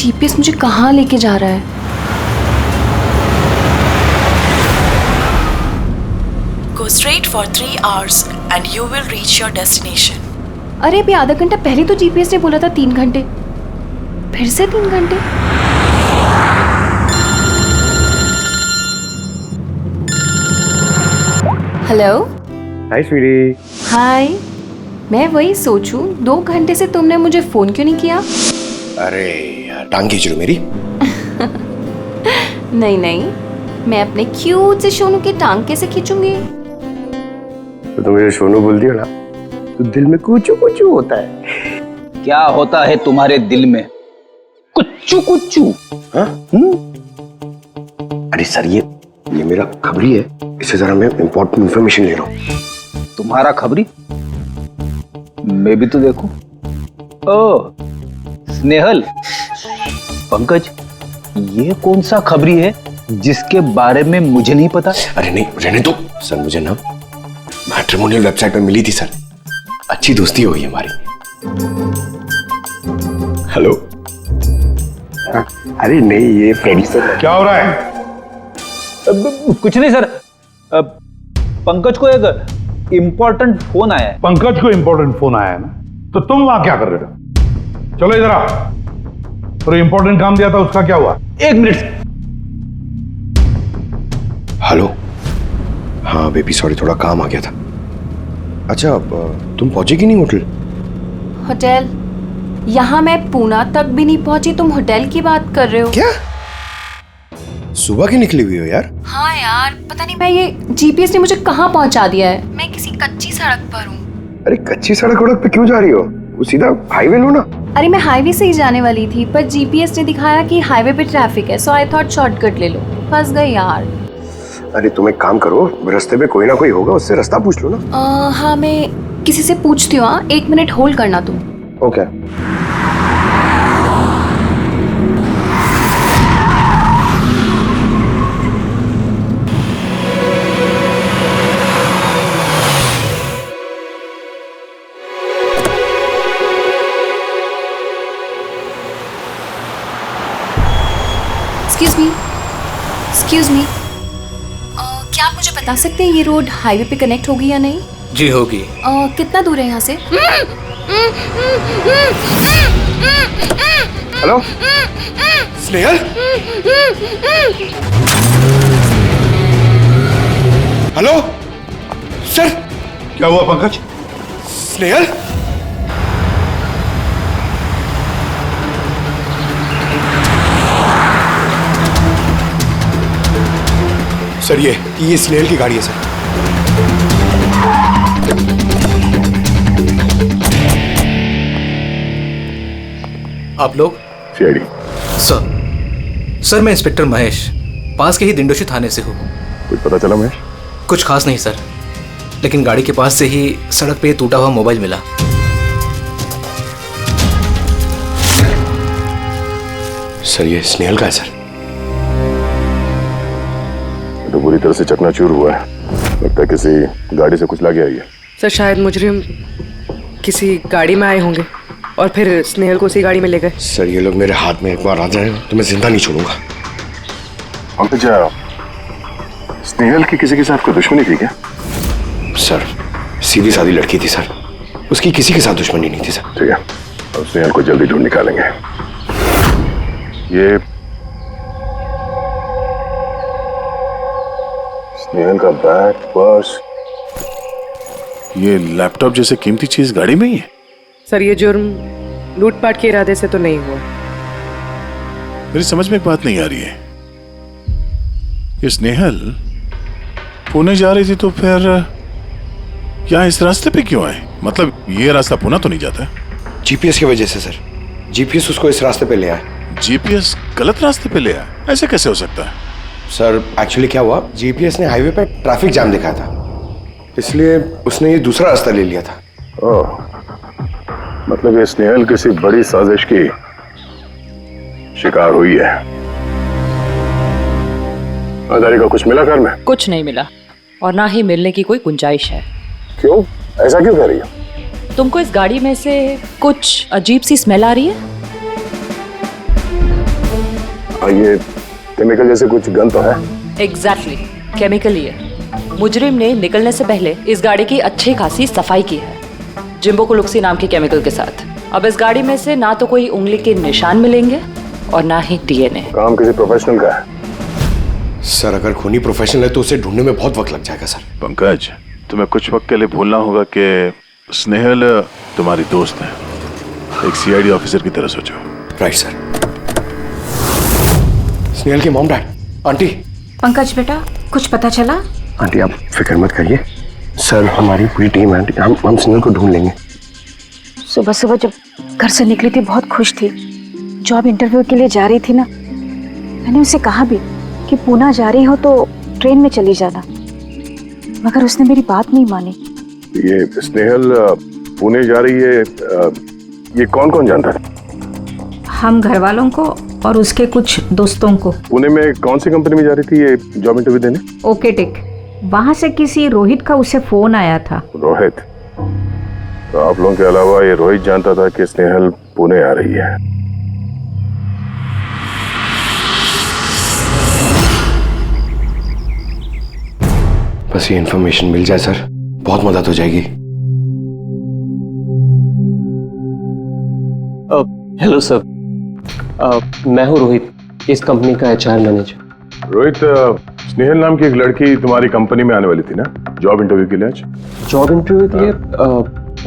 GPS मुझे कहाँ लेके जा रहा है? Go straight for 3 hours and you will reach your destination. अरे अभी आधा घंटा पहले तो जीपीएस ने बोला था 3 घंटे, फिर से 3 घंटे। हेलो। हाय स्वीटी। हाय। मैं वही सोचूं 2 घंटे से तुमने मुझे फोन क्यों नहीं किया? अरे यार टांग खींच रही हो मेरी। नहीं नहीं, मैं अपने क्यूट से सोनू की टांग कैसे खींचूंगी? तो तुम मुझे सोनू बोलती हो ना, तो दिल में कुचू कुचू होता है। क्या होता है तुम्हारे दिल में? कुच्चू कुच्चू। हाँ? अरे सर ये मेरा खबरी है, इससे जरा मैं इंपॉर्टेंट इंफॉर्मेशन ले रहा हूँ। तुम्हारा खबरी? मैं भी तो देखूं। ओ स्नेहल, पंकज, ये कौन सा खबरी है जिसके बारे में मुझे नहीं पता? अरे नहीं रहने दो सर, मुझे ना मैट्रिमोनियल वेबसाइट पे मिली थी सर, अच्छी दोस्ती हो गई हमारी। हेलो। अरे नहीं ये फ्रेडी सर। क्या हो रहा है? कुछ नहीं सर, पंकज को एक इम्पोर्टेंट फोन आया है। पंकज को इंपॉर्टेंट फोन आया है ना, तो तुम वहां क्या कर रहे थे? चलो इधर आओ। और इंपॉर्टेंट काम दिया था उसका क्या हुआ? 1 मिनट। हेलो। हाँ बेबी सॉरी, थोड़ा काम आ गया था। अच्छा तुम पहुंचेगी नहीं होटल? होटल? यहाँ मैं पूना तक भी नहीं पहुंची, तुम होटल की बात कर रहे हो? क्या सुबह की निकली हुई हो यार? हाँ यार, पता नहीं मैं ये जीपीएस ने मुझे कहाँ पहुंचा दिया है। मैं किसी कच्ची सड़क पर हूँ। अरे कच्ची सड़क पे क्यों जा रही हो? वो सीधा हाईवे लो ना। अरे मैं हाईवे से ही जाने वाली थी, पर जीपीएस ने दिखाया कि हाईवे पे ट्रैफिक है, सो आई थॉट शॉर्टकट ले लो। फंस गई यार। अरे तुम एक काम करो, रास्ते में कोई ना कोई होगा, उससे रास्ता पूछ लो ना। हाँ मैं किसी से पूछती हूँ। 1 मिनट होल्ड करना तुम। ओके। एक्सक्यूज मी, क्या आप मुझे बता सकते हैं ये रोड हाईवे पे कनेक्ट होगी या नहीं? जी होगी। कितना दूर है यहाँ से? हेलो स्नेहल। Hello sir. क्या हुआ पंकज? स्नेहल। सर ये स्नेहल की गाड़ी है सर। आप लोग? सीआईडी। सर मैं इंस्पेक्टर महेश, पास के ही दिंडोशी थाने से हूँ। कुछ पता चला महेश? कुछ खास नहीं सर, लेकिन गाड़ी के पास से ही सड़क पे टूटा हुआ मोबाइल मिला। सर ये स्नेहल का है सर। तो पूरी तरह से चकनाचूर हुआ है, लगता है किसी गाड़ी से कुछ लग गया है। सर शायद मुजरिम किसी गाड़ी में आए होंगे और फिर स्नेहल को उसी गाड़ी में ले गए। सर ये लोग मेरे हाथ में एक बार आ जाए तो मैं जिंदा नहीं छोड़ूंगा। पंकज, स्नेहल की किसी के साथ कोई दुश्मनी थी क्या? सर सीधी सादी लड़की थी सर, उसकी किसी के साथ दुश्मनी नहीं थी सर। ठीक है, अब स्नेहल को जल्दी ढूंढ निकालेंगे। ये स्नेहल का बैग, पर्स, ये लैपटॉप जैसे कीमती चीज गाड़ी में ही है। सर ये जुर्म लूटपाट के इरादे से तो नहीं हुआ। मेरी समझ में एक बात नहीं आ रही है, ये स्नेहल पुणे जा रही थी तो फिर यहाँ इस रास्ते पे क्यों आए? मतलब ये रास्ता पुणे तो नहीं जाता? जीपीएस की वजह से सर, जीपीएस उसको इस रास्ते पे ले आया। जीपीएस गलत रास्ते पे ले आया? ऐसे कैसे हो सकता है? सर एक्चुअली क्या हुआ, जीपीएस ने हाईवे पे ट्रैफिक जाम दिखाया था, इसलिए उसने ये दूसरा रास्ता ले लिया था। ओह, मतलब ये स्नेहल किसी बड़ी साजिश की शिकार हुई है। आधारी का कुछ मिला घर में? कुछ नहीं मिला और ना ही मिलने की कोई गुंजाइश है। क्यों, ऐसा क्यों कह रही हो? तुमको इस गाड़ी में से कुछ अजीब सी स्मेल आ रही है? ये केमिकल जैसे कुछ गन तो है? एग्जैक्टली केमिकल ही है। मुजरिम ने निकलने से पहले इस गाड़ी की अच्छी खासी सफाई की है जिम्बो कुलुक्सी नाम के केमिकल के साथ। अब इस गाड़ी में से ना तो कोई उंगली के निशान मिलेंगे और ना ही डीएनए। काम किसी प्रोफेशनल का है सर। अगर खूनी प्रोफेशनल है तो उसे ढूंढने में बहुत वक्त लग जाएगा सर। पंकज, तुम्हें कुछ वक्त के लिए भूलना होगा कि स्नेहल तुम्हारी दोस्त है। एक सीआईडी ऑफिसर की तरह सोचो। Right sir. स्नेहल की मॉम डैड, आंटी। पंकज बेटा, कुछ पता चला? आंटी आप फिक्र मत करिए सर, हमारी पूरी टीम है आंटी, हम स्नेहल को ढूंढ लेंगे। सुबह सुबह जब घर से निकली थी बहुत खुश थी। जॉब इंटरव्यू के लिए जा रही थी ना, मैंने उसे कहा भी कि पूना जा रही हो तो ट्रेन में चली जाना, मगर उसने मेरी बात नहीं मानी। ये स्नेहल पुणे जा रही है, ये कौन कौन जानता है? हम घर वालों को और उसके कुछ दोस्तों को। पुणे में कौन सी कंपनी में जा रही थी ये जॉब इंटरव्यू देने? ओके टिक। वहां से किसी रोहित का उसे फोन आया था। रोहित? तो आप लोगों के अलावा ये रोहित जानता था कि स्नेहल पुणे आ रही है। बस ये इंफॉर्मेशन मिल जाए सर, बहुत मदद हो जाएगी। हेलो सर, मैं हूँ रोहित, इस कंपनी का एचआर मैनेजर। रोहित, स्नेहल नाम की एक लड़की तुम्हारी कंपनी में आने वाली थी ना जॉब इंटरव्यू के लिए आज? जॉब इंटरव्यू के लिए?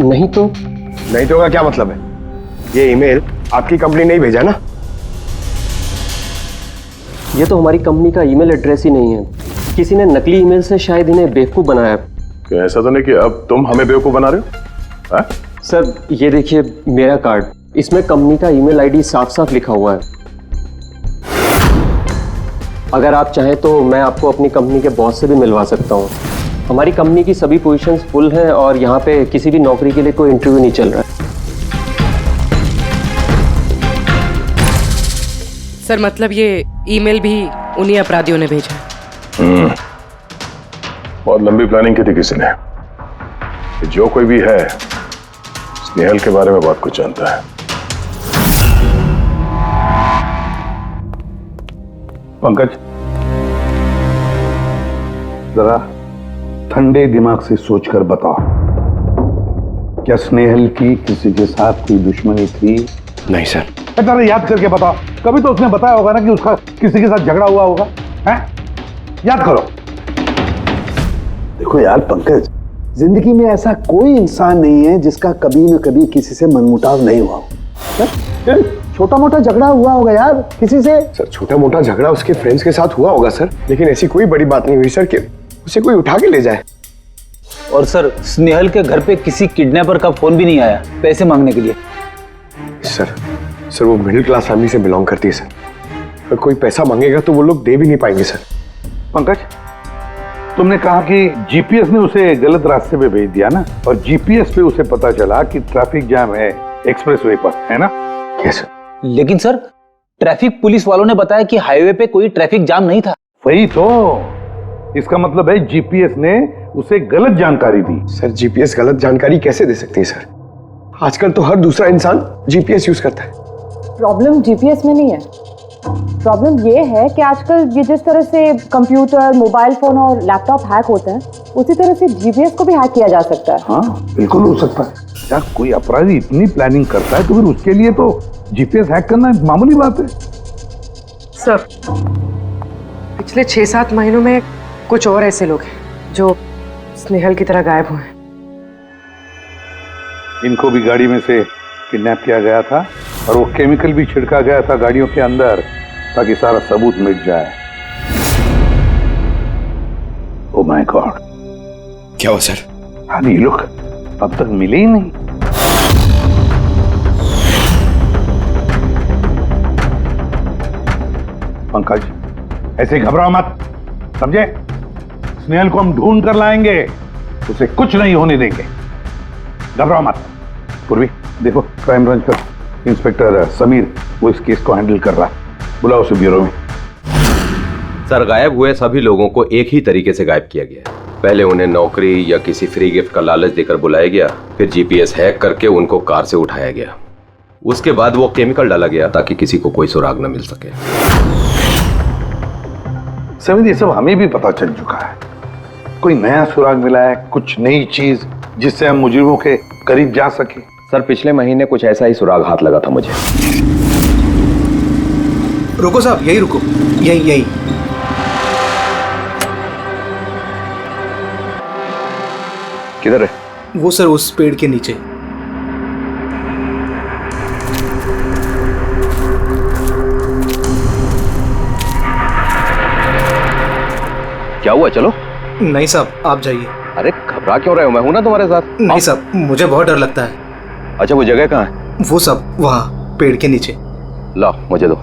नहीं तो। नहीं तो का क्या मतलब है? ये ईमेल आपकी कंपनी ने ही भेजा ना? ये तो हमारी कंपनी का ईमेल एड्रेस ही नहीं है, किसी ने नकली ईमेल से शायद इन्हें बेवकूफ बनाया। क्या ऐसा तो नहीं कि अब तुम हमें बेवकूफ बना रहे हो? सर ये देखिए मेरा कार्ड, इसमें कंपनी का ईमेल आईडी साफ साफ लिखा हुआ है। अगर आप चाहें तो मैं आपको अपनी कंपनी के बॉस से भी मिलवा सकता हूँ। हमारी कंपनी की सभी पोजीशंस फुल हैं और यहाँ पे किसी भी नौकरी के लिए कोई इंटरव्यू नहीं चल रहा है। सर मतलब ये ईमेल भी उन्हीं अपराधियों ने भेजा है। बहुत लंबी प्लानिंग की थी किसी ने। कि जो कोई भी है स्नेहल के बारे में बहुत कुछ जानता है। पंकज, जरा ठंडे दिमाग से सोचकर बताओ, क्या स्नेहल की किसी के साथ कोई दुश्मनी थी? नहीं सर। जरा याद करके बताओ, कभी तो उसने बताया होगा ना कि उसका किसी के साथ झगड़ा हुआ होगा, हैं? याद करो। देखो यार पंकज, जिंदगी में ऐसा कोई इंसान नहीं है जिसका कभी न कभी किसी से मनमुटाव नहीं हुआ हो। छोटा मोटा झगड़ा हुआ होगा यार किसी से। सर छोटा मोटा झगड़ा उसके फ्रेंड्स के साथ हुआ होगा सर, लेकिन ऐसी कोई बड़ी बात नहीं हुई सर कि उसे कोई उठा के ले जाए। और सर स्नेहल के घर पे किसी किडनैपर का फोन भी नहीं आया पैसे मांगने के लिए। सर वो मिडिल क्लास फैमिली से बिलोंग करती है सर, अगर कोई पैसा मांगेगा तो वो लोग दे भी नहीं पाएंगे सर। पंकज, तुमने कहा कि जीपीएस ने उसे गलत रास्ते पे भेज दिया ना, और जीपीएस पे उसे पता चला कि ट्रैफिक जाम है एक्सप्रेसवे पर, है ना? Yes sir. लेकिन सर ट्रैफिक पुलिस वालों ने बताया कि हाईवे पे कोई ट्रैफिक जाम नहीं था। वही तो, इसका मतलब है जीपीएस ने उसे गलत जानकारी दी। सर जीपीएस गलत जानकारी कैसे दे सकती है सर? आजकल तो हर दूसरा इंसान जीपीएस यूज करता है। प्रॉब्लम जीपीएस में नहीं है, प्रॉब्लम ये है कि आजकल ये जिस तरह से कंप्यूटर, मोबाइल फोन और लैपटॉप हैक होते हैं, उसी तरह से जीपीएस को भी हैक किया जा सकता है। हाँ बिल्कुल हो सकता है। क्या कोई अपराधी इतनी प्लानिंग करता है तो फिर उसके लिए तो जीपीएस हैक करना मामूली बात है। सर पिछले 6-7 महीनों में कुछ और ऐसे लोग हैं जो स्नेहल की तरह गायब हुए हैं। इनको भी गाड़ी में से किडनैप किया गया था और वो केमिकल भी छिड़का गया था गाड़ियों के अंदर ताकि सारा सबूत मिट जाए। ओह माय गॉड, क्या हुआ सर? अरे ये लोग अब तक मिले ही नहीं। पंकज ऐसे घबराओ मत, समझे? स्नेहल को हम ढूंढ कर लाएंगे, उसे कुछ नहीं होने देंगे, घबराओ मत। पूर्वी देखो, क्राइम ब्रांच का इंस्पेक्टर समीर वो इस केस को हैंडल कर रहा है, बुलाओ उसे ब्यूरो में। सर गायब हुए सभी लोगों को एक ही तरीके से गायब किया गया। पहले उन्हें नौकरी या किसी फ्री गिफ्ट का लालच देकर बुलाया गया, फिर जीपीएस हैक करके उनको कार से उठाया गया, उसके बाद वो केमिकल डाला गया ताकि किसी को कोई सुराग न मिल सके। समीर, ये सब हमें भी पता चल चुका है। कोई नया सुराग मिला है, कुछ नई चीज जिससे हम मुजरिमों के करीब जा सके? सर, पिछले महीने कुछ ऐसा ही सुराग हाथ लगा था मुझे। रुको साहब, यही रुको, यही यही। किधर है? वो सर उस पेड़ के नीचे। क्या हुआ? चलो। नहीं साहब, आप जाइए। अरे घबरा क्यों रहे हो? मैं हूं ना तुम्हारे साथ। नहीं साहब, मुझे बहुत डर लगता है। अच्छा, वो जगह कहाँ है? वो सब वहाँ पेड़ के नीचे। लाओ, मुझे दो।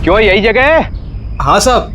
क्यों, यही जगह है? हाँ साहब।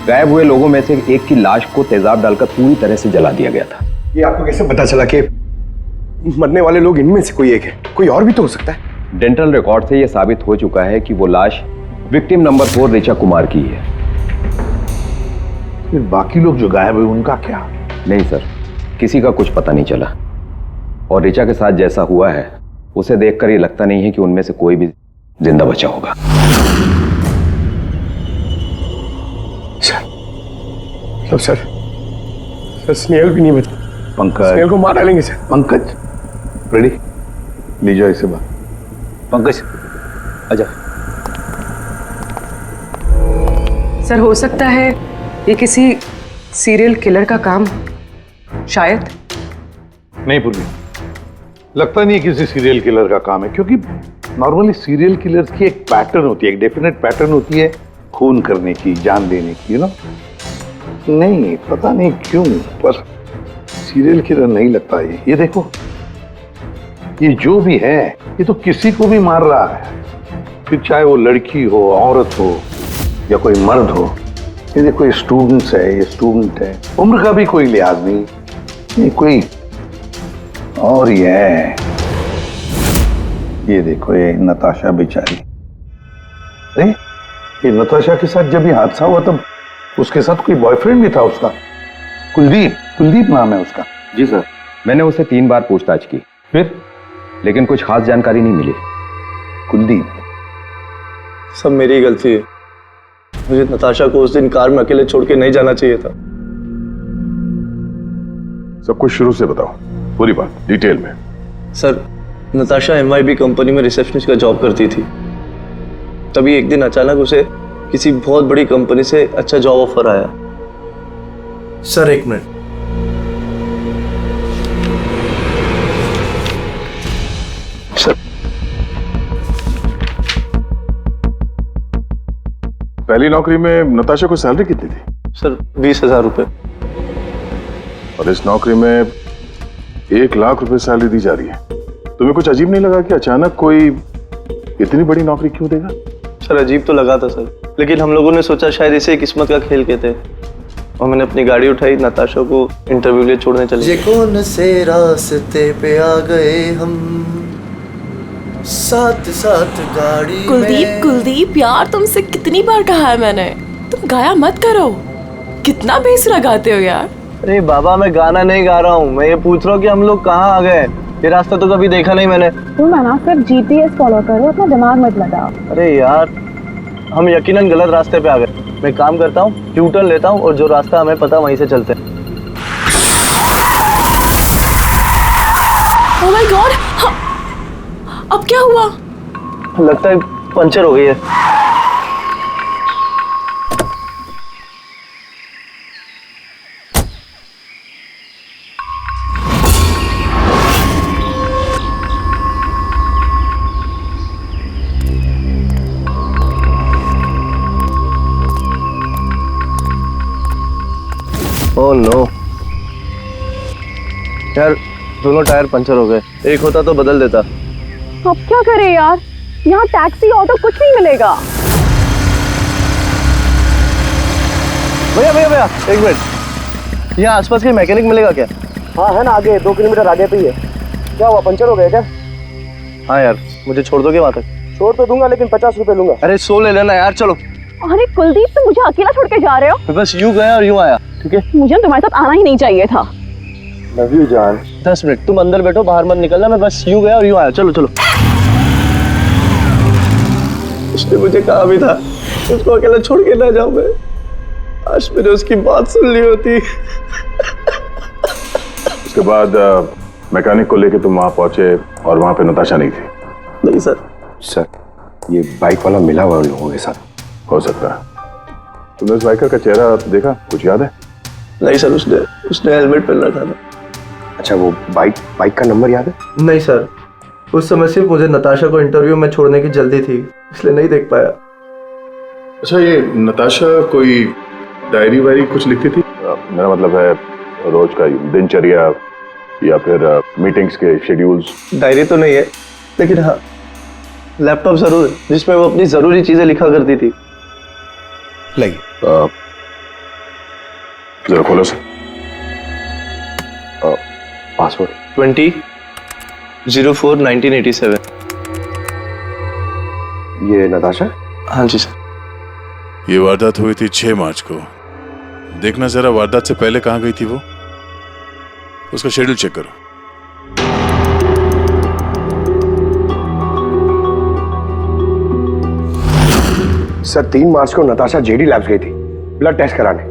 गायब हुए लोगों में से एक की लाश को तेजाब डालकर पूरी तरह से जला दिया गया था। ये आपको कैसे पता चला कि मरने वाले लोग इनमें से कोई एक है? कोई और भी तो हो सकता है। डेंटल रिकॉर्ड से यह साबित हो चुका है कि वो लाश विक्टिम नंबर 4 ऋचा कुमार की है। फिर बाकी लोग जो गायब हुए उनका क्या? नहीं सर, किसी का कुछ पता नहीं चला। और ऋचा के साथ जैसा हुआ है उसे देखकर ये लगता नहीं है कि उनमें से कोई भी जिंदा बचा होगा। सर स्नेहल भी नहीं बचा। पंकज, स्नेहल को मार डालेंगे सर। पंकज, रेडी? ले जाओ इसे बाहर। पंकज, आजा। सर, हो सकता है ये किसी सीरियल किलर का काम, शायद। नहीं पूर्वी, लगता नहीं है किसी सीरियल किलर का काम है, क्योंकि नॉर्मली सीरियल किलर्स की एक पैटर्न होती है, एक डेफिनेट पैटर्न होती है खून करने की, जान देने की, यू नो। नहीं, पता नहीं क्यों, पर सीरियल किलर नहीं लगता ये देखो, ये जो भी है ये तो किसी को भी मार रहा है, फिर चाहे वो लड़की हो, औरत हो या कोई मर्द हो। ये देखो, ये स्टूडेंट्स है, ये स्टूडेंट है, उम्र का भी कोई लिहाज नहीं, ये कोई और ही है। ये देखो, ये नताशा बेचारी। अरे ये नताशा के साथ जब ये हादसा हुआ तब उसके साथ कोई बॉयफ्रेंड भी था उसका, कुलदीप नाम है उसका। जी सर, मैंने उससे 3 बार पूछताछ की, फिर लेकिन कुछ खास जानकारी नहीं मिली। कुलदीप? सब मेरी गलती है। मुझे नताशा को उस दिन कार में अकेले छोड़ के नहीं जाना चाहिए था। सब कुछ शुरू से बताओ, पूरी बात डिटेल में। सर, नताशा MYB कंपनी में रिसेप्शनिस्ट का जॉब करती थी। तभी एक दिन अचानक उसे किसी बहुत बड़ी कंपनी से अच्छा जॉब ऑफर आया। सर, एक मिनट। सर, पहली नौकरी में नताशा को सैलरी कितनी थी? सर, 20,000 रुपए। और इस नौकरी में 1 लाख रुपए सैलरी दी जा रही है। तुम्हें कुछ अजीब नहीं लगा कि अचानक कोई इतनी बड़ी नौकरी क्यों देगा? सर, अजीब तो लगा था सर, लेकिन हम लोगों ने सोचा शायद इसे किस्मत का खेल कहते हैं, और मैंने अपनी गाड़ी उठाई, नताशा को इंटरव्यू लिए छोड़ने चले। ये कौन से रास्ते पे आ गए हम, साथ साथ गाड़ी। कुलदीप यार, तुमसे कितनी बार कहा है मैंने, तुम गाया मत करो। कितना बेसुरा गाते हो यार। अरे बाबा, मैं गाना नहीं गा रहा हूँ, मैं ये पूछ रहा हूँ कि हम लोग कहाँ आ गए। ये रास्ता तो कभी देखा नहीं मैंने। तुम है ना सिर्फ GPS फॉलो करो, अपना दिमाग मत लगाओ। अरे यार, हम यकीनन गलत रास्ते पे आ गए। मैं काम करता हूँ, ट्यूटर लेता हूँ और जो रास्ता हमें पता वहीं से चलते हैं। ओह माय गॉड, अब क्या हुआ? लगता है पंचर हो गई है। ओह नो यार, दोनों टायर पंचर हो गए। एक होता तो बदल देता। अब क्या करें यार, यहाँ टैक्सी ऑटो कुछ नहीं मिलेगा। भैया भैया भैया, एक मिनट, यहाँ आसपास कोई मैकेनिक मिलेगा क्या? हाँ है ना, आगे 2 किलोमीटर आगे पे ही है। क्या हुआ, पंचर हो गया क्या? हाँ यार, मुझे छोड़ दोगे वहाँ तक? छोड़ तो दूंगा, लेकिन 50 रुपए लूंगा। अरे 100 ले लेना यार, चलो। अरे कुलदीप, तुम मुझे अकेला छोड़ के जा रहे हो? मैं बस यूं गया और यूं आया, ठीक है? मुझे तुम्हारे साथ आना ही नहीं चाहिए था। लव यू जान। 10 मिनट तुम अंदर बैठो, बाहर मत निकलना। मैं बस यूं गया और यूं आया। चलो चलो। उसने मुझे कहा भी था उसको अकेला छोड़ के ना जाऊं मैं। आज मैंने उसकी बात सुन ली होती। उसके बाद मैकेनिक को लेके तुम वहां पहुंचे और वहां पे नताशा नहीं थी? नहीं सर। सर, ये बाइक वाला मिला हुआ लोगों के साथ। हो सकता है। तुमने उस बाइकर का चेहरा देखा, कुछ याद है? नहीं सर, उसने हेलमेट पहन रखा था। अच्छा, वो बाइक का नंबर याद है? नहीं सर, उस समय सिर्फ मुझे नताशा को इंटरव्यू में छोड़ने की जल्दी थी, इसलिए नहीं देख पाया। अच्छा, ये नताशा कोई डायरी वायरी कुछ लिखती थी? मेरा मतलब है रोज का दिनचर्या या फिर मीटिंग्स के शेड्यूल्स। डायरी तो नहीं है, लेकिन हाँ लैपटॉप जरूर है जिसमें वो अपनी जरूरी चीजें लिखा करती थी। लाइए जरा खोलो सर। पासवर्ड 20/04/1987। ये नताशा? हाँ जी सर। ये वारदात हुई थी 6 मार्च को। देखना जरा वारदात से पहले कहाँ गई थी वो, उसका शेड्यूल चेक करो। सर 3 मार्च को नताशा जेडी लैब्स गई थी ब्लड टेस्ट कराने।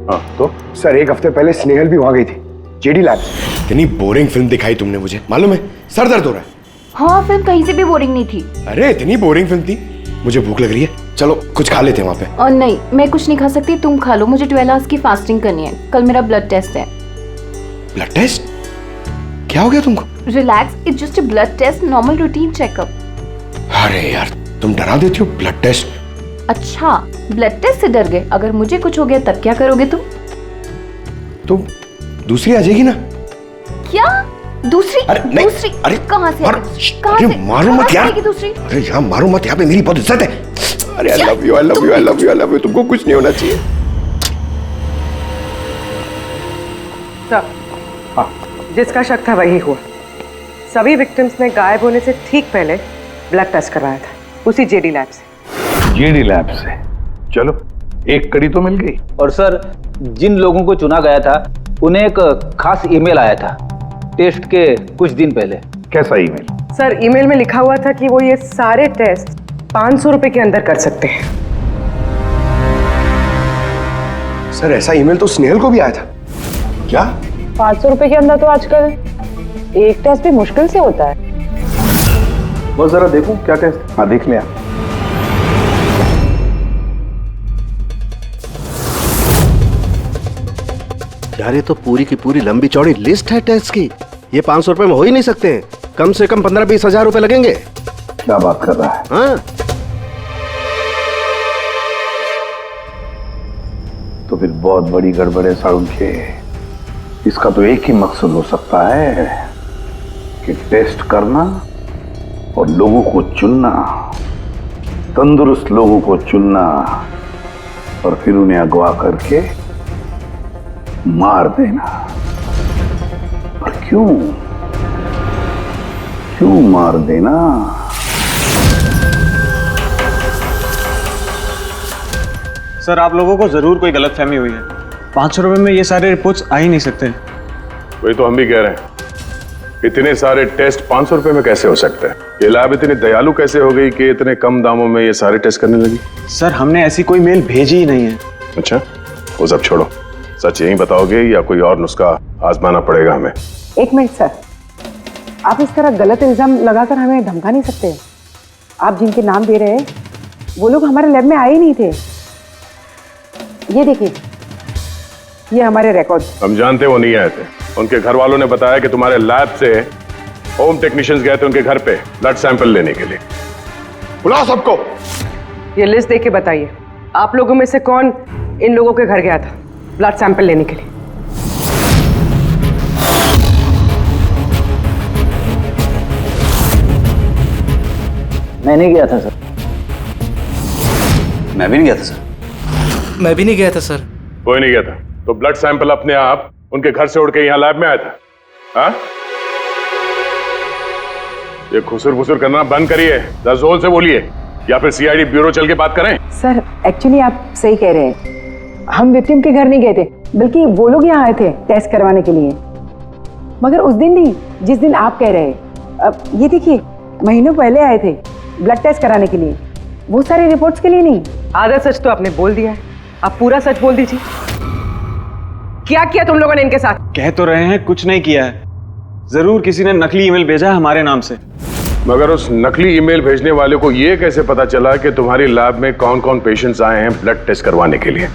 हाँ तो? सर 1 हफ्ते पहले स्नेहल भी वहां गई थी जेडी लैब्स। इतनी बोरिंग फिल्म दिखाई तुमने मुझे, मालूम है? सर दर्द हो रहा है। हाँ, फिल्म कहीं से भी बोरिंग नहीं थी। अरे इतनी बोरिंग फिल्म थी। मुझे भूख लग रही है, चलो कुछ खा लेते हैं वहाँ पे। और नहीं, मैं कुछ नहीं खा सकती, तुम खा लो। मुझे 12 आवर्स की फास्टिंग करनी है, कल मेरा ब्लड टेस्ट है। Blood test? क्या हो गया तुमको? Relax, it's just a blood test, normal routine checkup. अरे यार, तुम डरा देती हो। Blood test? अच्छा, ब्लड टेस्ट से डर गए? अगर मुझे कुछ हो गया तब क्या करोगे तुम? तो दूसरी आ जाएगी ना? क्या दूसरी? अरे नहीं, दूसरी? अरे कहाँ से? कहाँ अरे से? मारो मत यार। दूसरी? अरे यहाँ मारो मत, यहाँ पे मेरी बहुत इज्जत है। अरे I love you, I love you, I love you, I love you. तुमको कुछ नहीं होना चाहिए। सर, जिसका शक था वही हुआ। सभी विक्टिम्स ने गायब होने से ठीक पहले ब्लड टेस्ट करवाया था, उसी जेडी लैब से। जेडी लैब से? चलो, एक कड़ी तो मिल गई। और सर, जिन लोगों को चुना गया था उन्हें एक खास ईमेल आया था टेस्ट के कुछ दिन पहले। कैसा ईमेल? सर, ईमेल में लिखा हुआ था कि वो ये सारे टेस्ट 500 रुपए के अंदर कर सकते हैं। सर ऐसा ईमेल तो स्नेहल को भी आया था। क्या? 500 रुपए के अंदर तो आजकल एक टेस्ट भी मुश्किल से होता है। बस जरा देखो क्या टेस्ट। हाँ देख लिया। यार ये तो पूरी की पूरी लंबी चौड़ी लिस्ट है टेस्ट की। ये 500 रुपए में हो ही नहीं सकते हैं। कम से कम 15-20 हजार रुपए लगेंगे। क्या बात कर रहा है? हाँ, तो फिर बहुत बड़ी गड़बड़ है सारुण के। इसका तो एक ही मकसद हो सकता है कि टेस्ट करना और लोगों को चुनना, तंदुरुस्त लोगों को चुनना और फिर उन्हें अगवा करके मार देना। पर क्यों मार देना? सर, आप लोगों को जरूर कोई गलतफहमी हुई है। 500 रुपए में ये सारे रिपोर्ट्स आ ही नहीं सकते। वही तो हम भी कह रहे हैं, इतने सारे टेस्ट 500 रुपए में कैसे हो सकते हैं? ये लैब इतनी दयालु कैसे हो गई कि इतने कम दामों में ये सारे टेस्ट करने लगी? सर, हमने ऐसी कोई मेल भेजी ही नहीं है। अच्छा, वो सब छोड़ो, सच यही बताओगे या कोई और नुस्खा आजमाना पड़ेगा हमें? एक मिनट सर, आप इस तरह गलत इल्जाम लगाकर हमें धमका नहीं सकते। आप जिनके नाम दे रहे हैं वो लोग हमारे लैब में आए ही नहीं थे। ये देखिए, ये हमारे रिकॉर्ड। हम जानते वो नहीं आए थे। उनके घर वालों ने बताया कि तुम्हारे लैब से होम टेक्नीशियंस गए थे उनके घर पे ब्लड सैंपल लेने के लिए। बुलाओ सबको। ये लिस्ट देख के बताइए, आप लोगों में से कौन इन लोगों के घर गया था ब्लड सैंपल लेने के लिए? मैं नहीं गया था सर। मैं भी नहीं गया था सर। मैं भी नहीं गया था सर। कोई नहीं गया था तो ब्लड सैंपल अपने आप उनके घर से उड़ के यहाँ लैब में आया था? हाँ? ये खुसुर फुसुर करना बंद करिए, जोर से बोलिए, या फिर सीआईडी ब्यूरो चल के बात करें। सर एक्चुअली आप सही कह रहे हैं, हम विक्टिम के घर नहीं गए थे, बल्कि वो लोग यहाँ आए थे टेस्ट करवाने के लिए। मगर उस दिन नहीं जिस दिन आप कह रहे हैं। अब ये देखिए, महीनों पहले आए थे ब्लड टेस्ट कराने के लिए, वो सारी रिपोर्ट्स के लिए नहीं। आधा सच तो आपने बोल दिया है, आप पूरा सच बोल दीजिए। क्या किया तुम लोगों ने इनके साथ? कह तो रहे हैं कुछ नहीं किया है, जरूर किसी ने नकली ईमेल भेजा है हमारे नाम से। मगर उस नकली ईमेल भेजने वाले को ये कैसे पता चला कि तुम्हारी लैब में कौन कौन पेशेंट्स आए हैं ब्लड टेस्ट करवाने के लिए?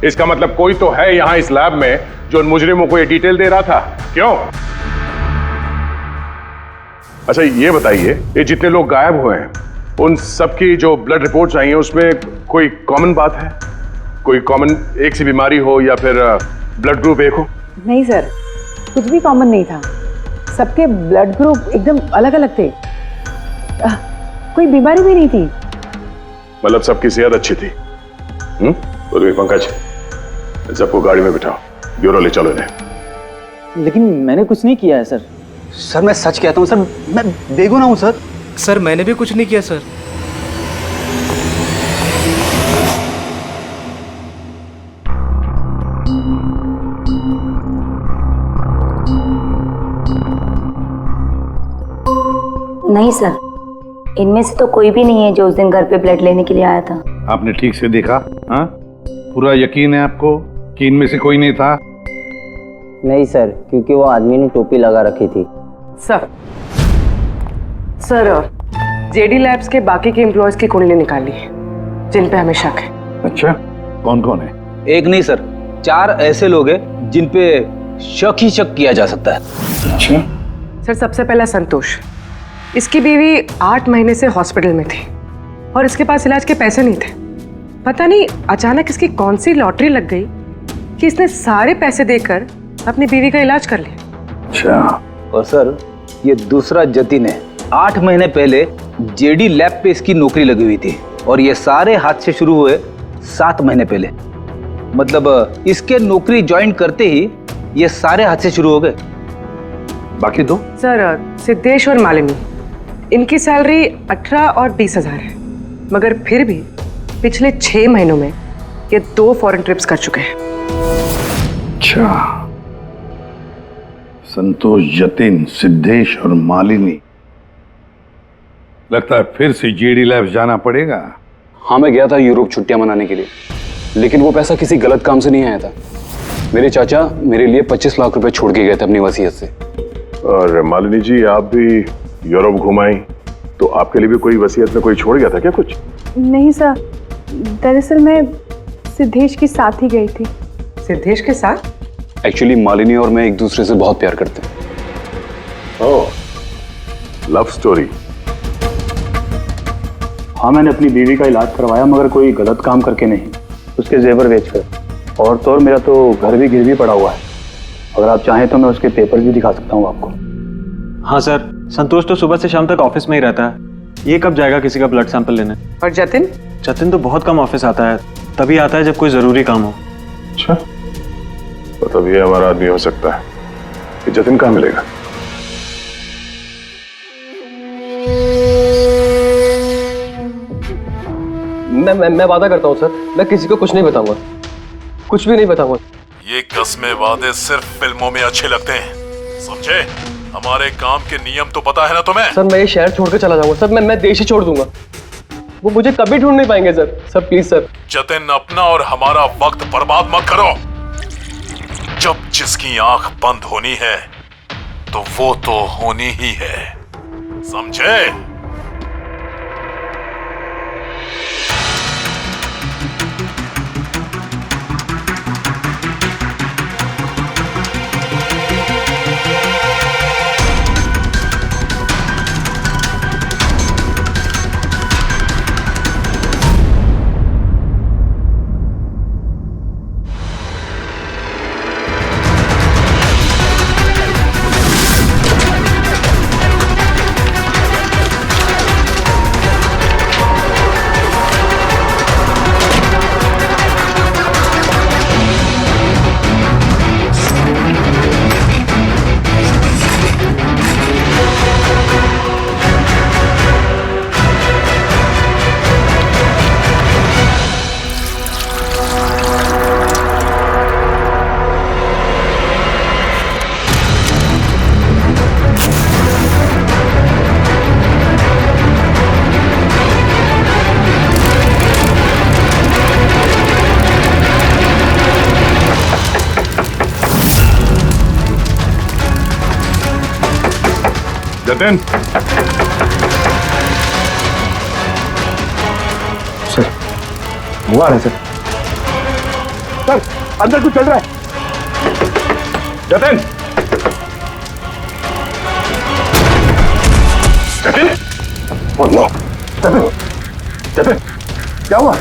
इसका मतलब कोई तो है यहाँ इस लैब में जो उन मुजरिमों को ये डिटेल दे रहा था, क्यों? अच्छा ये बताइए, ये जितने लोग गायब हुए हैं उन सबकी जो ब्लड रिपोर्ट्स आई हैं उसमें कोई कॉमन बात है? कोई कॉमन एक सी बीमारी हो या फिर ब्लड ग्रुप एक हो? नहीं सर, कुछ भी कॉमन नहीं था। सबके ब्लड ग्रुप एकदम अलग अलग थे। कोई बीमारी भी नहीं थी। मतलब सबकी सेहत अच्छी थी? तो पंकज, सबको गाड़ी में बिठाओ, ब्यूरो ले चलो इन्हें। लेकिन मैंने कुछ नहीं किया है सर। सर मैं सच कहता हूँ सर, मैं बेगुनाह हूँ सर। सर मैंने भी कुछ नहीं किया सर। नहीं सर, इनमें से तो कोई भी नहीं है जो उस दिन घर पे ब्लड लेने के लिए आया था। आपने ठीक से देखा? हाँ, पूरा यकीन है आपको कि इनमें से कोई नहीं था? नहीं सर, क्योंकि वो आदमी ने टोपी लगा रखी थी। सर जेडी लैब्स के बाकी के एम्प्लॉयज की कुंडली निकाली है जिन पे हमें शक है। अच्छा, कौन कौन है? एक नहीं सर, 4 ऐसे लोग हैं जिन पे शक ही शक किया जा सकता है। अच्छा सर, सबसे पहला संतोष, इसकी बीवी 8 महीने से हॉस्पिटल में थी और इसके पास इलाज के पैसे नहीं थे। पता नहीं अचानक इसकी कौन सी लॉटरी लग गई कि इसने सारे पैसे देकर अपनी बीवी का इलाज कर लिया। अच्छा। और सर ये दूसरा जतिन है, 8 महीने पहले जेडी लैब पे इसकी नौकरी लगी हुई थी और ये सारे हादसे शुरू हुए 7 महीने पहले। मतलब इसके नौकरी ज्वाइन करते ही ये सारे हादसे शुरू हो गए। बाकी 2? सर सिद्धेश और मालिनी, इनकी सैलरी 18 और 20 हजार है, मगर फिर भी पिछले 6 महीनों में ये 2 फॉरेन ट्रिप्स कर चुके हैं। अच्छा, संतोष, जतिन, सिद्धेश और मालिनी। लगता है फिर से जेडी लैब्स जाना पड़ेगा। हाँ, मैं गया था यूरोप छुट्टियां मनाने के लिए, लेकिन वो पैसा किसी गलत काम से नहीं आया था। मेरे चाचा मेरे लिए 25 लाख रुपए छोड़ के गए थे अपनी वसीयत से। और मालिनी जी, आप भी यूरोप घुमाई तो आपके लिए भी कोई वसीयत में कोई छोड़ गया था क्या कुछ? नहीं सर, दरअसल मैं सिद्धेश के साथ ही गई थी। सिद्धेश के साथ? एक्चुअली मालिनी और मैं एक दूसरे से बहुत प्यार करते हैं। ओह, लव स्टोरी। हाँ, मैंने अपनी बीवी का इलाज करवाया, मगर कोई गलत काम करके नहीं, उसके जेवर बेचकर। और तो और मेरा तो घर भी गिरवी पड़ा हुआ है। अगर आप चाहें तो मैं उसके पेपर भी दिखा सकता हूँ आपको। हाँ सर, संतोष तो सुबह से शाम तक ऑफिस में ही रहता है, ये कब जाएगा किसी का ब्लड सैंपल लेने? और जतिन? जतिन तो बहुत कम ऑफिस आता है, तभी आता है जब कोई जरूरी काम हो। अच्छा, तो तब ये हमारा आदमी हो सकता है। कि जतिन कहाँ मिलेगा? मैं वादा करता हूँ सर, मैं किसी को कुछ नहीं बताऊंगा, कुछ भी नहीं बताऊंगा। ये कस्में वादे सिर्फ फिल्मों में अच्छे लगते हैं, समझे? हमारे काम के नियम तो पता है ना तुम्हें? सर मैं ये शहर छोड़ के चला जाऊंगा सर, मैं देश ही छोड़ दूंगा। वो मुझे कभी ढूंढ नहीं पाएंगे sir. Sir please sir. Jatin, अपना और हमारा वक्त बर्बाद मत करो। जब जिसकी आंख बंद होनी है तो वो तो होनी ही है, समझे? जतिन, सर वो आ रहा है सर। सर अंदर कुछ चल रहा है। जतिन, जतिन, जतिन, जतिन, क्या हुआ?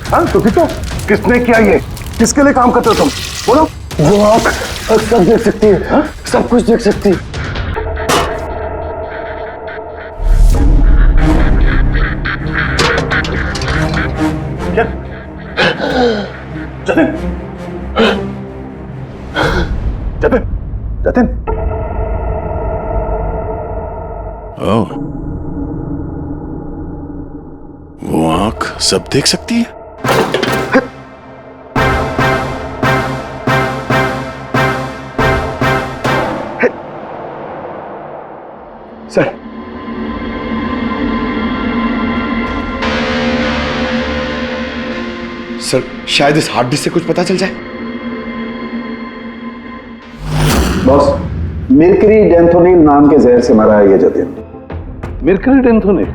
हाँ तो कितो किसने किया ये? किसके लिए काम करते हो तुम? बोलो। वो आँख सब देख सकती है। हा? सब कुछ देख सकती है। जतिन, जतिन, जतिन। ओह, वो आंख सब देख सकती है? सर, सर शायद इस हार्ड डिस्क से कुछ पता चल जाए। बॉस, मिर्करी डेंथोनिल नाम के जहर से मरा है ये जतिन। मिर्करी डेंथोनिल?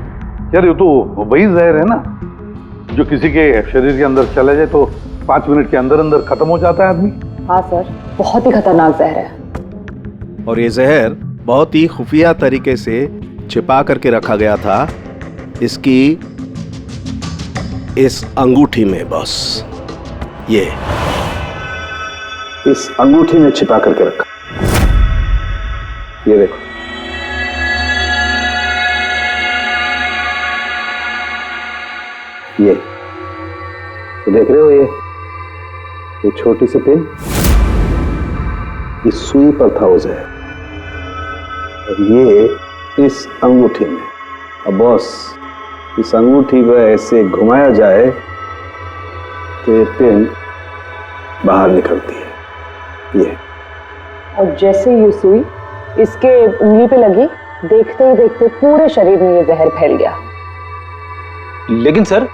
यार ये तो वही जहर है ना जो किसी के शरीर के अंदर चला जाए तो 5 मिनट के अंदर अंदर खत्म हो जाता है आदमी। हाँ सर, बहुत ही खतरनाक जहर है। और ये जहर बहुत ही खुफिया तरीके से छिपा करके रखा गया था इसकी इस अंगूठी में बॉस। ये इस अंगूठी में छिपा करके रखा। ये देखो, ये तो देख रहे हो, ये छोटी सी पिन, इस सुई पर था वो जहर, और ये इस अंगूठी में। अब बॉस, इस अंगूठी पर ऐसे घुमाया जाए तो ये पिन बाहर निकलती है। ये और जैसे ये सुई इसके उंगली पे लगी, देखते ही देखते पूरे शरीर में ये जहर फैल गया। लेकिन सर,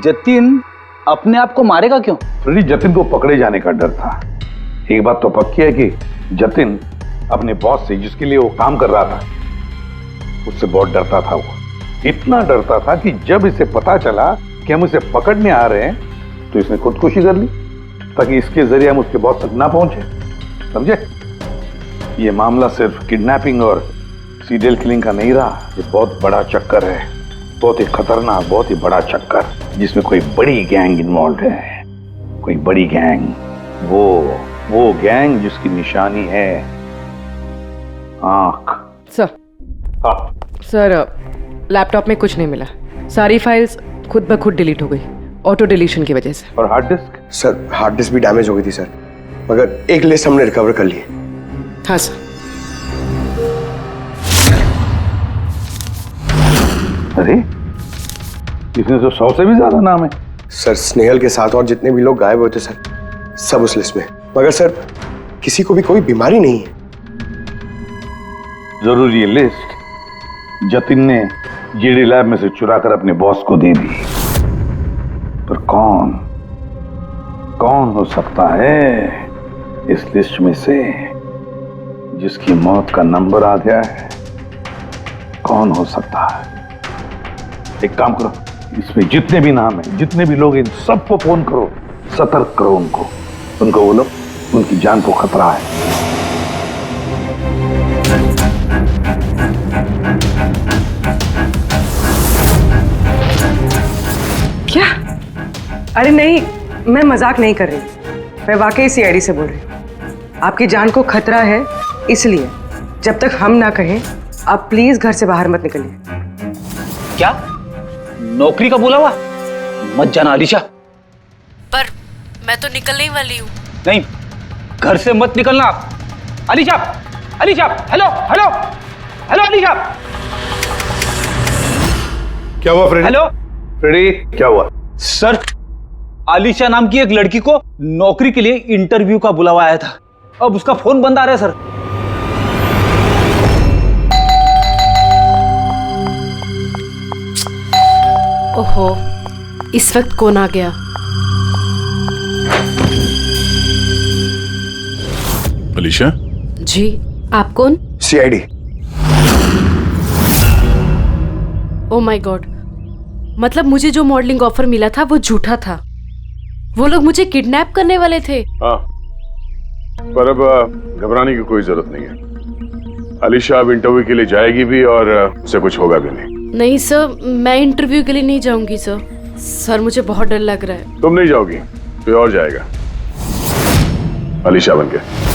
जतिन अपने आप को मारेगा क्यों? फ्रेडी, जतिन को पकड़े जाने का डर था। एक बात तो पक्की है कि जतिन अपने बॉस से, जिसके लिए वो काम कर रहा था, उससे बहुत डरता था। वो इतना डरता था कि जब इसे पता चला कि हम इसे पकड़ने आ रहे हैं तो इसने खुदकुशी कर ली ताकि इसके जरिए हम उसके बॉस तक ना पहुंचे। समझे? ये मामला सिर्फ किडनैपिंग और सीरियल किलिंग का नहीं रहा, ये बहुत बड़ा चक्कर है, बहुत ही खतरनाक, बहुत ही बड़ा चक्कर, जिसमें कोई बड़ी गैंग इन्वॉल्व है। कोई बड़ी गैंग, वो गैंग जिसकी निशानी है आंख। सर, हाँ सर, लैपटॉप में कुछ नहीं मिला। सारी फाइल्स खुद ब खुद डिलीट हो गई, ऑटो डिलीशन की वजह से। और hard disk? Sir hard disk भी डैमेज हो गई थी सर, मगर एक लिस्ट हमने रिकवर कर ली है। हाँ सर। अरे इसमें तो 100 से भी ज्यादा नाम है। सर स्नेहल के साथ और जितने भी लोग गायब हुए थे सर, सब उस लिस्ट में। मगर सर किसी को भी कोई बीमारी नहीं है। जरूर ये लिस्ट जतिन ने जीडी लैब में से चुरा कर अपने बॉस को दे दी। पर कौन हो सकता है इस लिस्ट में से जिसकी मौत का नंबर आ गया है? कौन हो सकता है? एक काम करो, इसमें जितने भी नाम है, जितने भी लोग, इन सबको फोन करो, सतर्क करो उनको बोलो उनकी जान को खतरा है। क्या? अरे नहीं, मैं मजाक नहीं कर रही, मैं वाकई सीआईडी से बोल रही हूँ। आपकी जान को खतरा है, इसलिए जब तक हम ना कहें आप प्लीज घर से बाहर मत निकलिए। क्या नौकरी का बोला हुआ? मत जाना अलीशा। पर मैं तो निकलने ही वाली हूँ। नहीं, घर से मत निकलना। Alisha, Alisha, hello hello hello Alisha. क्या हुआ फ्रेडी? हेलो फ्रेडी, क्या हुआ? सर, अलीशा नाम की एक लड़की को नौकरी के लिए इंटरव्यू का बुलावा आया था, अब उसका फोन बंद आ रहा है सर। ओहो, इस वक्त कौन आ गया? अलीशा? जी, आप कौन? सीआईडी। ओह माय गॉड, मतलब मुझे जो मॉडलिंग ऑफर मिला था वो झूठा था। वो लोग मुझे किडनैप करने वाले थे। हाँ, पर अब घबराने की कोई जरूरत नहीं है। अलीशा अब इंटरव्यू के लिए जाएगी भी और उससे कुछ होगा भी नहीं। नहीं सर, मैं इंटरव्यू के लिए नहीं जाऊंगी सर। सर मुझे बहुत डर लग रहा है। तुम नहीं जाओगी, कोई और जाएगा अलीशा बनके।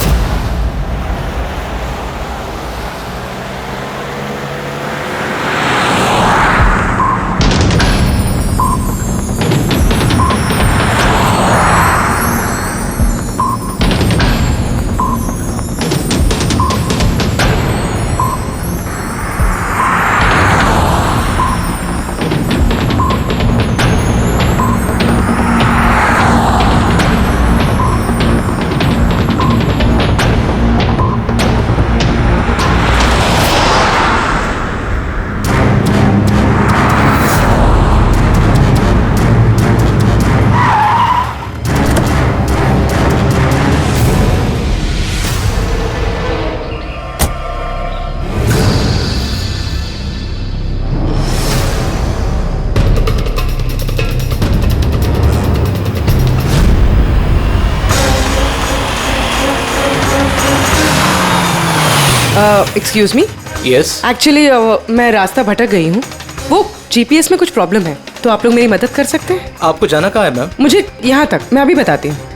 Excuse me. यस। एक्चुअली मैं रास्ता भटक गई हूँ। वो जीपीएस में कुछ प्रॉब्लम है, तो आप लोग मेरी मदद कर सकते हैं? आपको जाना कहाँ है मैम? मुझे यहाँ तक, मैं अभी बताती हूँ।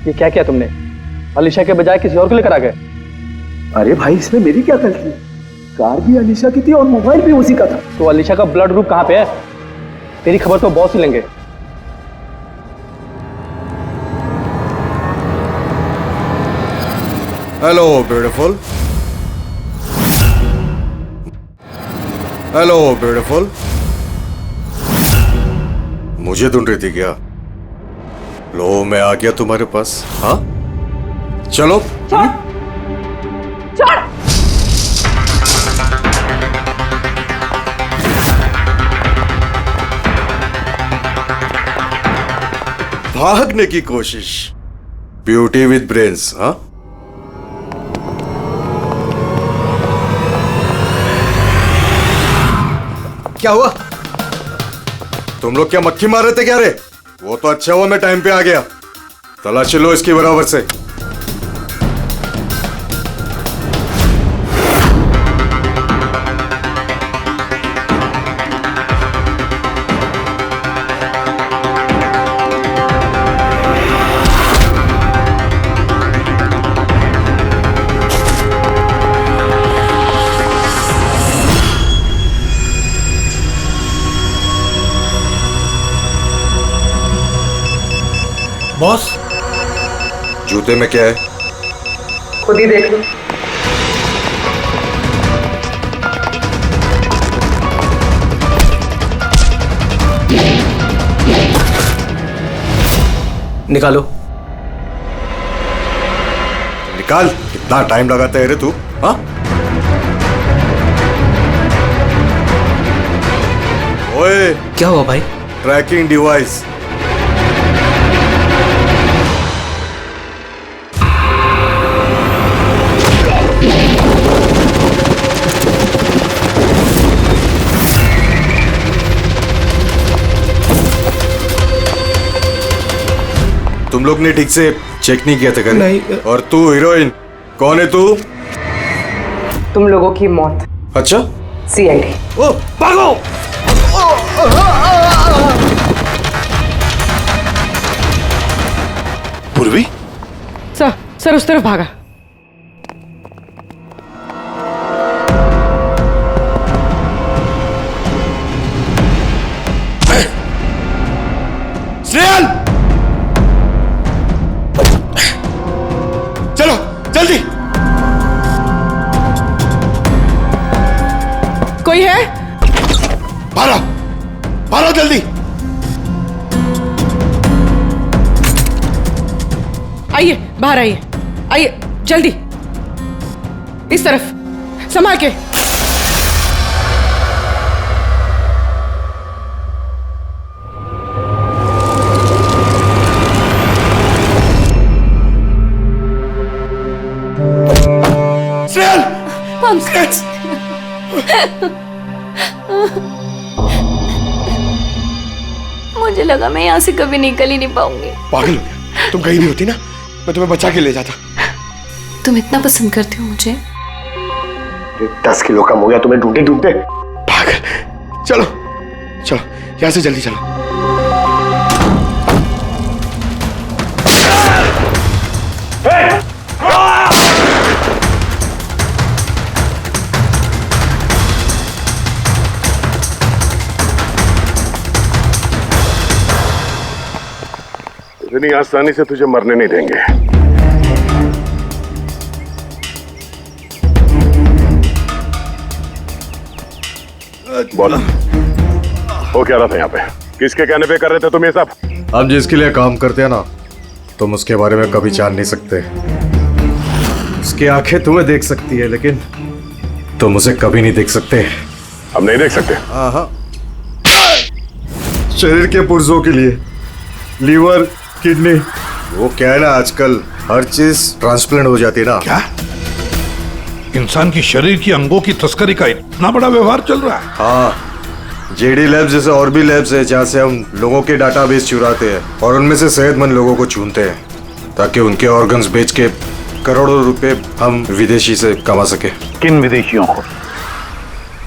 ये क्या किया तुमने? अलीशा के बजाय किसी और को लेकर आ गए? अरे भाई, इसमें मेरी क्या गलती? कार भी अलीशा की थी और मोबाइल भी उसी का था। तो अलीशा का ब्लड ग्रुप कहाँ पे है? तेरी खबर तो बॉस ही लेंगे। Hello beautiful. Hello beautiful. मुझे ढूंढ रही थी क्या? लो, मैं आ गया तुम्हारे पास। हाँ, चलो। छोड़। भागने की कोशिश। Beauty with brains. हाँ, क्या हुआ? तुम लोग क्या मक्खी मार रहे थे क्या रे? वो तो अच्छा हुआ मैं टाइम पे आ गया। तलाशी लो इसकी बराबर से। बॉस, जूते में क्या है? खुद ही देख लो। निकालो। निकाल। कितना टाइम लगाता है रे तू? हाँ, ओए, क्या हुआ भाई? Tracking device. तुम लोग ने ठीक से चेक नहीं किया था क्या? नहीं। और तू हीरोइन, कौन है तू? तुम लोगों की मौत। अच्छा, सीआईडी। ओ भागो। पूर्वी? सर उस तरफ भागा। स्नेहल, चलो जल्दी। कोई है? भारो जल्दी। आइए, बाहर आइए, आइए जल्दी, इस तरफ, संभाल के। पंकज, मुझे लगा मैं यहाँ से कभी निकल ही नहीं पाऊंगी। पागल हो गया, तुम कहीं भी होती ना मैं तुम्हें बचा के ले जाता। तुम इतना पसंद करते हो मुझे? 10 किलो कम हो गया तुम्हें ढूंढते ढूंढते। पागल, चलो चलो यहां से जल्दी चलो। इतनी आसानी से तुझे मरने नहीं देंगे। बोलो, वो क्या रहा था यहाँ पे? किसके कहने पे कर रहे थे तुम ये सब? हम जिसके लिए काम करते हैं ना, तुम उसके बारे में कभी जान नहीं सकते। उसकी आंखें तुम्हें देख सकती है लेकिन तुम उसे कभी नहीं देख सकते। हम नहीं देख सकते? हाँ, शरीर के पुर्जों के लिए लीवर, किडनी, वो क्या है ना, आजकल हर चीज ट्रांसप्लांट हो जाती है ना। क्या इंसान की शरीर की अंगों की तस्करी का इतना बड़ा व्यवहार चल रहा है? हाँ, जेडी लैब्स जैसे और भी लैब्स है जहाँ से हम लोगों के डाटाबेस चुराते हैं और उनमें से सेहतमंद लोगों को चुनते हैं ताकि उनके ऑर्गन्स बेच के करोड़ों रुपए हम विदेशी से कमा सके। किन विदेशियों को?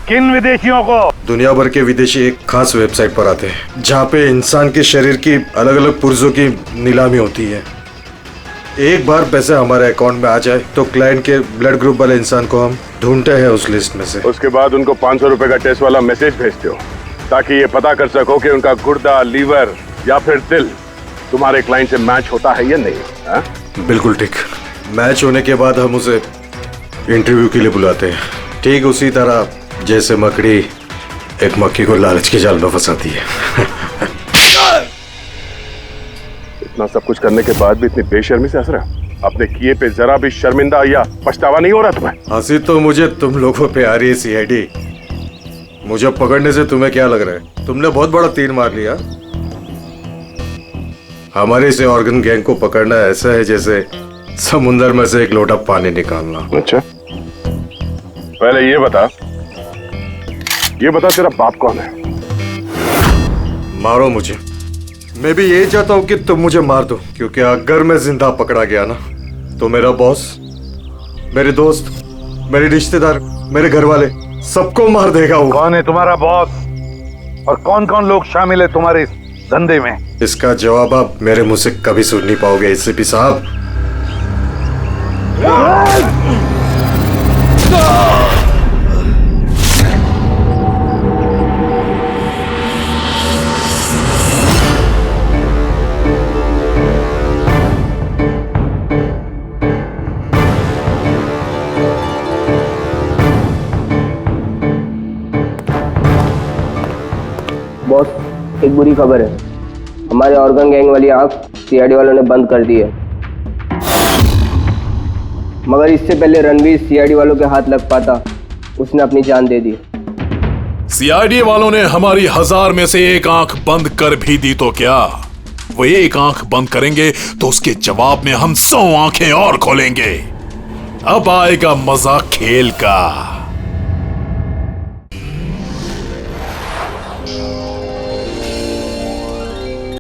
किन विदेशियों को? दुनिया भर के विदेशी एक खास वेबसाइट पर आते हैं जहाँ पे इंसान के शरीर की अलग अलग पुर्जों की नीलामी होती है। एक बार पैसे हमारे अकाउंट में आ जाए तो क्लाइंट के ब्लड ग्रुप वाले इंसान को हम ढूंढते हैं उस लिस्ट में से। उसके बाद उनको 500 रुपए का टेस्ट वाला मैसेज भेजते हो ताकि ये पता कर सको कि उनका गुर्दा, लीवर या फिर दिल तुम्हारे क्लाइंट से मैच होता है या नहीं। हा? बिल्कुल ठीक। मैच होने के बाद हम उसे इंटरव्यू के लिए बुलाते हैं, ठीक उसी तरह जैसे मकड़ी एक मक्खी को लालच के जाल में फंसाती है। इतना सब कुछ करने के बाद भी इतनी बेशर्मी से हंस रहा? अपने किए पे जरा भी शर्मिंदा या पछतावा नहीं हो रहा तुम्हें? हंसी तो मुझे तुम लोगों पे आ रही है सीआईडी। मुझे पकड़ने से तुम्हें क्या लग रहा है? तुमने बहुत बड़ा तीर मार लिया। हमारे से ऑर्गन गैंग को पकड़ना ऐसा है जैसे समुंदर में से एक लोटा पानी निकालना। अच्छा, पहले ये बता तेरा बाप कौन है? मारो मुझे। मैं भी यही चाहता हूँ कि तुम मुझे मार दो, क्योंकि अगर मैं जिंदा पकड़ा गया ना तो मेरा बॉस, मेरे दोस्त, मेरे रिश्तेदार, मेरे घर वाले सबको मार देगा वो। कौन है तुम्हारा बॉस और कौन कौन लोग शामिल है तुम्हारे इस धंधे में? इसका जवाब आप मेरे मुंह से कभी सुन नहीं पाओगे एसीपी साहब। बॉस, एक बुरी खबर है। हमारे ऑर्गन गैंग वाली आंख सीआईडी वालों ने बंद कर दी है, मगर इससे पहले रणवीर सीआईडी वालों के हाथ लग पाता, उसने अपनी जान दे दी। सीआईडी वालों ने हमारी 1000 में से एक आंख बंद कर भी दी तो क्या, वो एक आंख बंद करेंगे तो उसके जवाब में हम 100 आंखें और खोलेंगे। अब आएगा मजा खेल का।